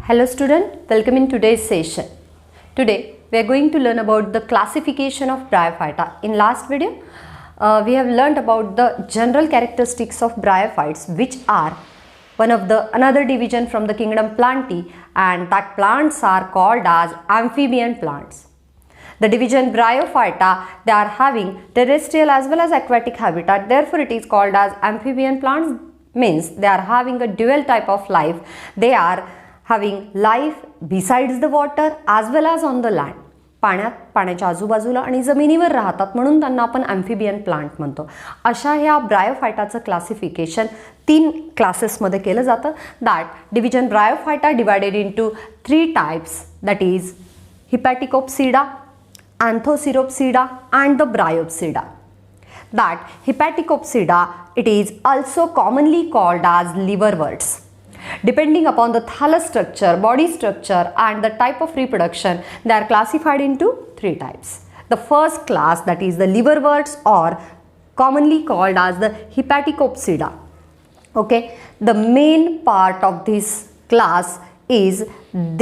Hello student, welcome in today's session. Today we are going to learn about the classification of bryophyta. In last video we have learned about the general characteristics of bryophytes, which are one of the another division from the kingdom Plantae, and that plants are called as amphibian plants. The division bryophyta, they are having terrestrial as well as aquatic habitat, therefore it is called as amphibian plants, means they are having a dual type of life. They are having life besides the water as well as on the land. पाण्याच्या आजूबाजूला आणि जमिनीवर राहतात, म्हणून त्यांना आपण ॲम्फिबियन plant म्हणतो. अशा ह्या ब्रायोफायटाचं क्लासिफिकेशन 3 क्लासेसमध्ये केलं जातं. That division Bryophyta divided into 3 types, that is Hepaticopsida, Anthocerotopsida and the Bryopsida. That Hepaticopsida, it is also commonly called as liverworts. Depending upon the thallus structure, body structure and the type of reproduction, they are classified into 3 types. The first class, that is the liverworts, or commonly called as the Hepaticopsida. Okay, the main part of this class is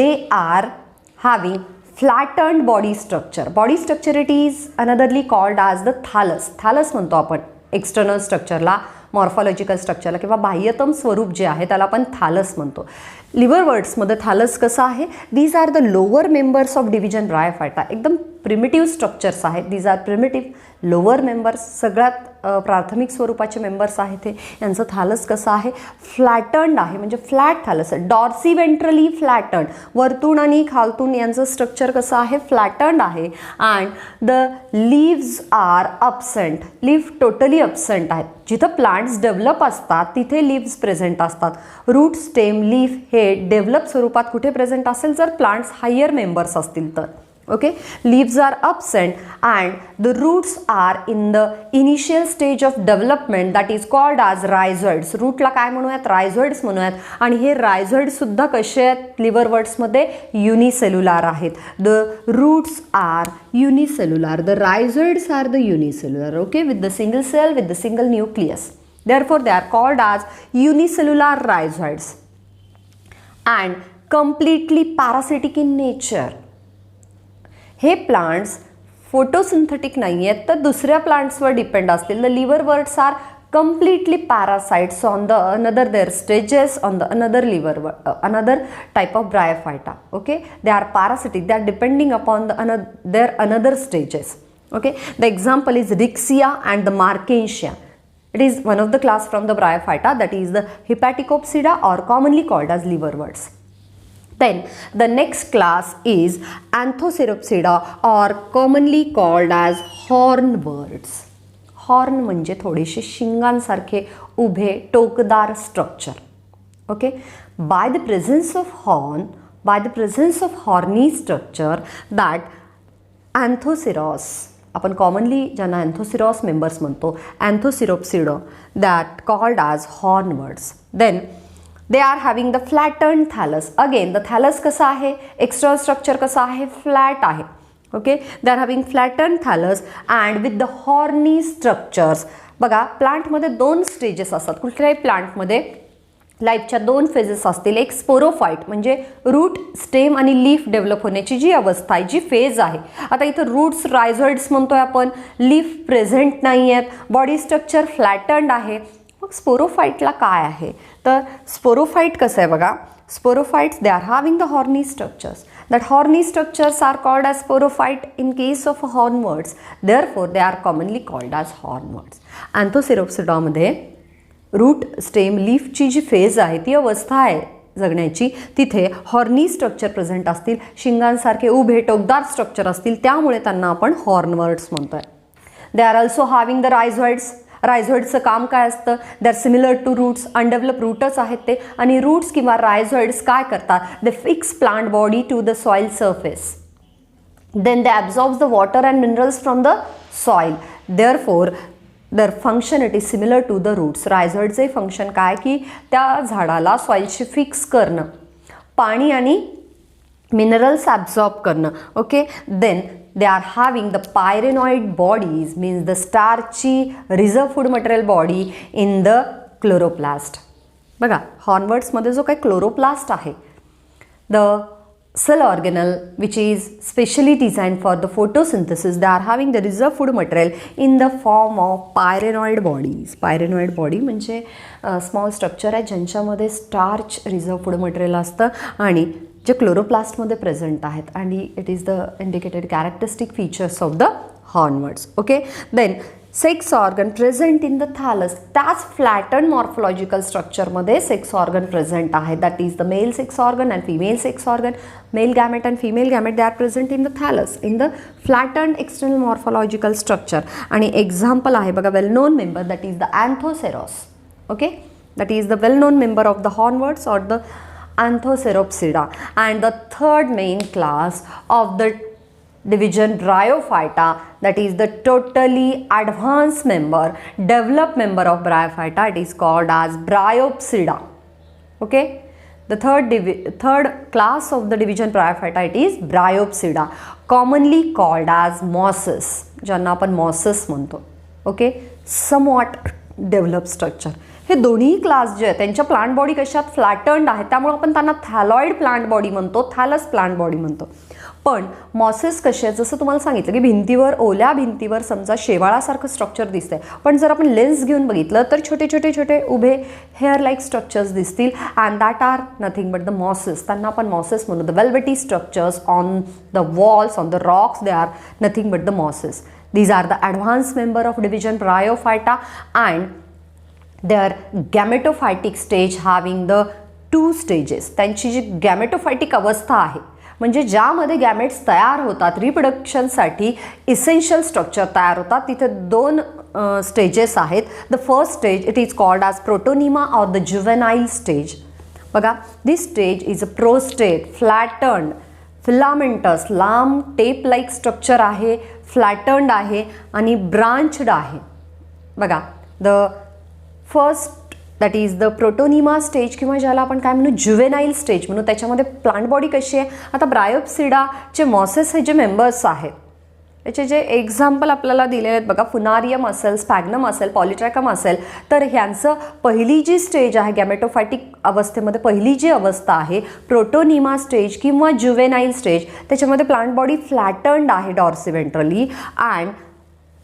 they are having flattened body structure. Body structure it is anotherly called as the thallus. Thallus म्हणतो आपण external स्ट्रक्चरला, morphological स्ट्रक्चरला किंवा बाह्यतम स्वरूप जे आहे त्याला आपण थॅलस म्हणतो. लिव्हरवर्ट्समध्ये thallus कसं आहे, these are the lower members of division bryophyta. एकदम प्रिमिटिव्ह स्ट्रक्चर्स आहेत. These are primitive lower members, सगळ्यात प्राथमिक स्वरूपाचे मेंबर्स आहेत ते. यांचं थॅलस कसं आहे, फ्लॅटन्ड आहे, म्हणजे फ्लॅट थॅलस आहे. डॉर्सी वेंट्रली फ्लॅटन्ड, वरतून आणि खालतून यांचं स्ट्रक्चर कसं आहे, फ्लॅटन्ड आहे. And the leaves are absent. Leave totally absent आहेत. जिथं प्लांट्स डेव्हलप असतात तिथे लीव्ज प्रेझेंट असतात. रूट, स्टेम, लीफ हे डेव्हलप स्वरूपात कुठे प्रेझेंट असेल, जर प्लांट्स हायर मेंबर्स असतील तर. Okay, leaves are absent and the roots are in the initial stage of development, that is called as rhizoids. रूटला काय म्हणूयात, rhizoids म्हणूयात. आणि हे rhizoids सुद्धा कसे आहेत liverworts मध्ये, युनिसेल्युलर आहेत. The roots are unicellular, the rhizoids are the unicellular, okay, with the single cell, with the single nucleus. Therefore they are called as unicellular rhizoids and completely parasitic in nature. हे plants photosynthetic नाही आहेत, तर दुसऱ्या प्लांट्सवर depend असतील. The liverworts are completely parasites on the another their stages on the another type of bryophyta. Okay, they are parasitic, they are depending upon the their another stages. Okay, the example is Rixia and the Markensia. It is one of the class from the bryophyta, that is the Hepaticopsida, or commonly called as liverworts. Then the next class is Anthosiropsida, or commonly called as hornworts. Horn म्हणजे थोडेसे शिंगांसारखे उभे टोकदार structure. Okay, by the presence of horn, by the presence of horny structure, that Anthoceros, आपण commonly ज्यांना Anthoceros members म्हणतो, Anthocerotopsida, that called as hornworts. Then they are having the flattened thallus. Again the thallus कसं आहे, external structure कसं आहे, flat आहे. Okay, they are having flattened thallus and with the horny structures. बघा, प्लांटमध्ये 2 stages असतात. कुठल्याही प्लांटमध्ये लाईफच्या 2 फेजेस असतील. एक स्पोरोफाईट म्हणजे रूट, स्टेम आणि लीफ डेव्हलप होण्याची जी अवस्था आहे, जी फेज आहे. आता इथं रूट्स रायझॉइड्स म्हणतोय आपण, लीफ प्रेझेंट नाही आहेत, बॉडी स्ट्रक्चर फ्लॅटन्ड आहे. मग स्पोरोफाईटला काय आहे, तर स्पोरोफाईट कसं आहे बघा, sporophytes they are having the horny structures. That horny structures are called as sporophyte in case of hornworts. Therefore they are commonly called as hornworts. अँथोसिरोप्सिडामध्ये रूट, स्टेम, लीफची जी फेज आहे, ती अवस्था आहे जगण्याची, तिथे हॉर्नी स्ट्रक्चर प्रेझेंट असतील, शिंगांसारखे उभे टोकदार स्ट्रक्चर असतील, त्यामुळे त्यांना आपण हॉर्नवर्ड्स म्हणतोय. They are also having the rhizoids. रायझॉइड्सचं काम काय असतं, they are similar to roots, undeveloped रूटच आहेत ते. आणि रूट्स किंवा रायझॉइड्स काय करतात, they fix plant body to the soil surface. Then they absorbs the water and minerals from the soil. Therefore their function it is similar to the roots. रायझॉइडचे function काय, की त्या झाडाला सॉइलशी फिक्स करणं, पाणी आणि मिनरल्स ॲब्झॉर्ब करणं. Okay, then they are having the pyrenoid bodies, means the starchy reserve food material body in the chloroplast. बघा, हॉर्नवर्ड्समध्ये जो काही क्लोरोप्लास्ट आहे, the cell organelle which is specially designed for the photosynthesis. They are having the reserve food material in the form of pyrannoid bodies. Pyrannoid body म्हणजे small structure आहे ज्यांच्यामध्ये starch reserve food material असतं आणि जे क्लोरोप्लास्टमध्ये present आहेत आणि it is the indicated characteristic features of the hornworts. Okay, then sex organ present in the thallus. त्याच flatten morphological स्ट्रक्चरमध्ये सेक्स ऑर्गन प्रेझेंट आहे. That is the male sex organ and female sex organ. Male gamete and female gamete they are present in the thallus in the flatten external morphological structure. आणि example आहे बघा well known member that is the Anthoceros. Okay, that is the well-known member of the hornwords or the Anthoceropsida. And the third main class of the division Bryophyta, that is the totally advanced member, developed member of Bryophyta, it is called as Bryopsida. Okay, the third class of the division Bryophyta, it is Bryopsida, commonly called as mosses, ज्यांना आपण mosses म्हणतो. Okay, somewhat develop structure. हे दोन्ही class जे आहेत त्यांच्या plant body कशात फ्लॅटन्ड आहेत त्यामुळे आपण त्यांना थॅलॉइड प्लांट बॉडी म्हणतो, थॅलस प्लांट बॉडी म्हणतो. पण मॉसेस कसे आहेत जसं तुम्हाला सांगितलं की भिंतीवर ओल्या भिंतीवर समजा शेवाळासारखं स्ट्रक्चर दिसतंय पण जर आपण लेन्स घेऊन बघितलं तर छोटे छोटे छोटे उभे हेअर लाईक स्ट्रक्चर्स दिसतील and that are nothing but the mosses. त्यांना आपण मॉसेस म्हणू. The velvety structures on the walls on the rocks they are nothing but the mosses. These are the advanced member of division Bryophyta and their gametophytic stage having the 2 stages. त्यांची जी गॅमेटोफायटिक अवस्था आहे म्हणजे ज्यामध्ये gametes तयार होतात रिप्रोडक्शनसाठी essential structure तयार होतात तिथे 2 स्टेजेस आहेत. The first stage it is called as protonema or the juvenile stage. बघा this stage is a prostate flattened filamentous लांब टेप लाईक स्ट्रक्चर आहे, फ्लॅटन्ड आहे आणि ब्रांचड आहे. बघा the first that is the protonema stage किंवा ज्याला आपण काय म्हणू जुवेनाईल स्टेज म्हणू. त्याच्यामध्ये प्लांट बॉडी कशी आहे. आता ब्रायोप्सिडाचे मॉसेस हे जे मेंबर्स आहेत याचे जे एक्झाम्पल आपल्याला दिलेले आहेत बघा फुनारियम असेल, स्पॅग्नम असेल, पॉलिट्रॅकम असेल तर ह्यांचं पहिली जी स्टेज आहे गॅमेटोफायटिक अवस्थेमध्ये पहिली जी अवस्था आहे प्रोटोनिमा स्टेज किंवा जुवेनाईल स्टेज त्याच्यामध्ये प्लांट बॉडी फ्लॅटन्ड आहे डॉर्सिव्हेंट्रली अँड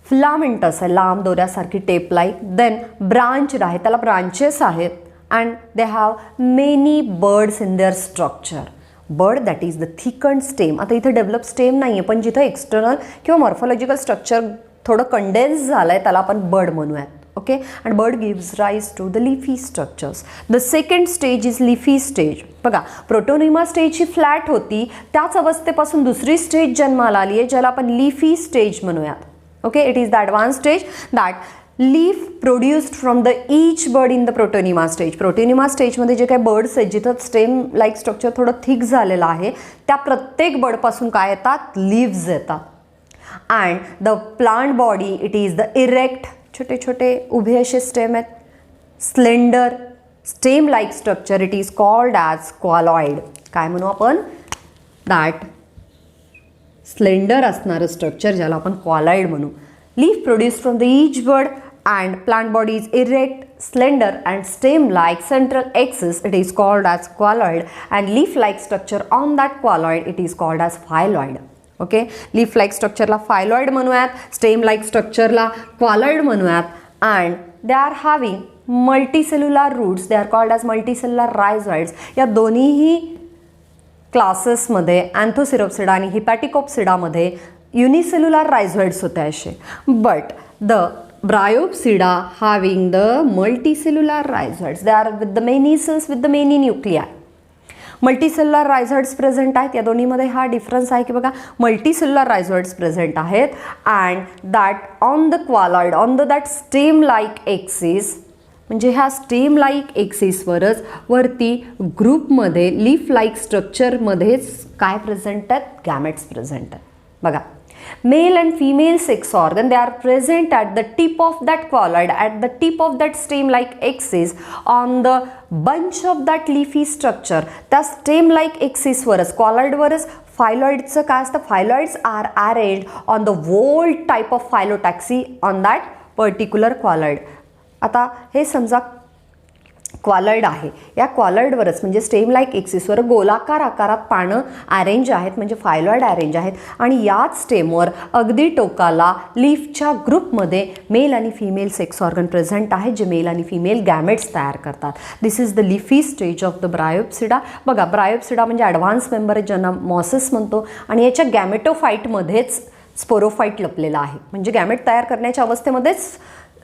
फिलामेंटस आहे लांब दोऱ्यासारखी टेप लाईक. देन ब्रांचड आहे त्याला ब्रांचेस आहेत and they have many birds in their structure. Bird that is the thickened stem. आता इथे डेव्हलप स्टेम नाही आहे पण जिथं एक्सटर्नल किंवा मॉर्फोलॉजिकल स्ट्रक्चर थोडं कंडेन्स झालं आहे त्याला आपण बर्ड म्हणूयात. Okay, and bud gives rise to the leafy structures. The second stage is leafy stage. बघा प्रोटोनिमा स्टेज ही फ्लॅट होती त्याच अवस्थेपासून दुसरी स्टेज जन्माला आली आहे ज्याला आपण लिफी स्टेज म्हणूयात. Okay, it is the advance stage that leaf produced from the each bird in the protonema stage. Protonema स्टेजमध्ये जे काही बर्ड्स आहेत जिथं स्टेम लाईक स्ट्रक्चर थोडं थिक झालेलं आहे त्या प्रत्येक बर्डपासून काय येतात लीव्ज येतात. And the plant body it is the erect छोटे छोटे उभे असे स्टेम आहेत. Slender stem like structure it is called as cauloid. काय म्हणू आपण दॅट स्लेंडर असणारं स्ट्रक्चर ज्याला आपण क्वालॉइड म्हणू. Leaf produced from the each bird and plant body is erect, slender and stem-like central axis it is called as qualoid and leaf-like structure on that qualoid it is called as phylloid. Okay, leaf-like structure ला phylloid म्हणूयात, stem-like structure ला qualoid म्हणूयात and they are having multicellular roots. They are called as multicellular rhizoids. या दोन्हीही क्लासेसमध्ये अँथोसिरोप्सिडा आणि हिपॅटिकोप्सिडामध्ये unicellular रायझॉइड्स होते असे. But the Bryopsida having the multicellular rhizoids. They are with the many cells with the many nuclei. Multicellular rhizoids present आहेत. या दोन्हीमध्ये हा डिफरन्स आहे की बघा मल्टीसेल्युलर रायझॉइड्स प्रेझेंट आहेत and that on the cauloid on the that stem like axis म्हणजे ह्या स्टेम लाईक एक्सिसवरच वरती ग्रुपमध्ये लीफ लाईक स्ट्रक्चरमध्येच काय प्रेझेंट आहेत गॅमेट्स प्रेझेंट आहेत. बघा male and female sex organ they are present at the tip of that colloid at the tip of that stem like axis on the bunch of that leafy structure. त्या stem like axis वरच colloid वरच phylloids काय असतं phylloids are arranged on the whole type of phyllotaxy on that particular colloid. आता हे समजा क्वालॉइड आहे. या क्वालॉइडवरच म्हणजे स्टेम लाईक एक्सिसवर गोलाकार आकारात पानं अरेंज आहेत, म्हणजे फायलॉइड अरेंज आहेत. आणि याच स्टेमवर अगदी टोकाला लीफच्या ग्रुपमध्ये मेल आणि फिमेल सेक्स ऑर्गन प्रेझेंट आहेत, जे मेल आणि फिमेल गॅमेट्स तयार करतात. This is the leafy stage of the Bryopsida. बघा, ब्रायोप्सिडा म्हणजे ॲडव्हान्स मेंबर आहे, ज्यांना मॉसेस म्हणतो. आणि याच्या गॅमेटोफाईटमध्येच स्पोरोफाईट लपलेला आहे, म्हणजे गॅमेट तयार करण्याच्या अवस्थेमध्येच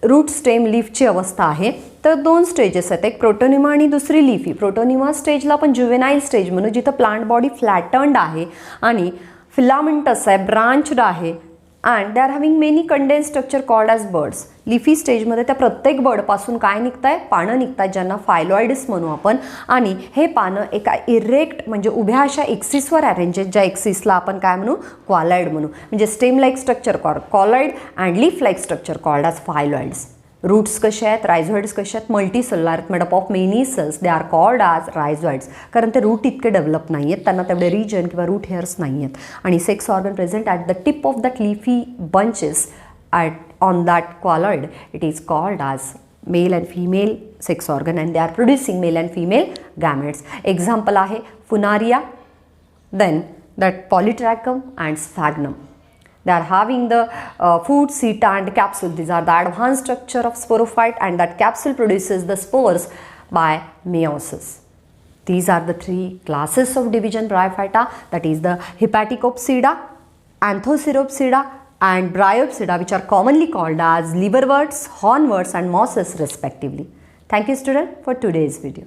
रूट स्टेम लीफची अवस्था आहे. तर 2 स्टेजेस आहेत, एक प्रोटोनिमा आणि दुसरी लिफी. प्रोटोनिमा स्टेजला आपण ज्युवेनाईल स्टेज म्हणू, जिथं प्लांट बॉडी फ्लॅटन्ड आहे आणि फिलामेंटस आहे, ब्रांच्ड आहे, and they are having many condense structure called as birds. Leafy स्टेजमध्ये त्या प्रत्येक बर्डपासून काय निघत आहे, पानं निघत आहेत, ज्यांना फायलॉइड्स म्हणू आपण. आणि हे पानं एका इरेक्ट म्हणजे उभ्या अशा एक्सिसवर अरेंज आहेत, ज्या एक्सिसला आपण काय म्हणू, क्वालॉइड म्हणू. म्हणजे stem like structure cauloid and leaf like structure called as phylloids. Roots कसे आहेत, रायझॉइड्स कसे आहेत, मल्टी सेल्युलर आहेत, made up of many cells. They are called as rhizoids, कारण ते रूट इतके डेव्हलप नाही आहेत, त्यांना तेवढे रिजन किंवा रूट हेअर्स नाही आहेत. आणि sex organ present at the tip of that leafy bunches on that colloid. It is called as male and female sex organ, and they are producing male and female gametes. Example आहे Funaria, then that Polytrichum and Sphagnum. They are having the food, seta and capsule. These are the advanced structure of sporophyte, and that capsule produces the spores by meiosis. These are the 3 classes of division Bryophyta, that is the Hepaticopsida, Anthoceropsida and Bryopsida, which are commonly called as liverworts, hornworts and mosses respectively. Thank you student for today's video.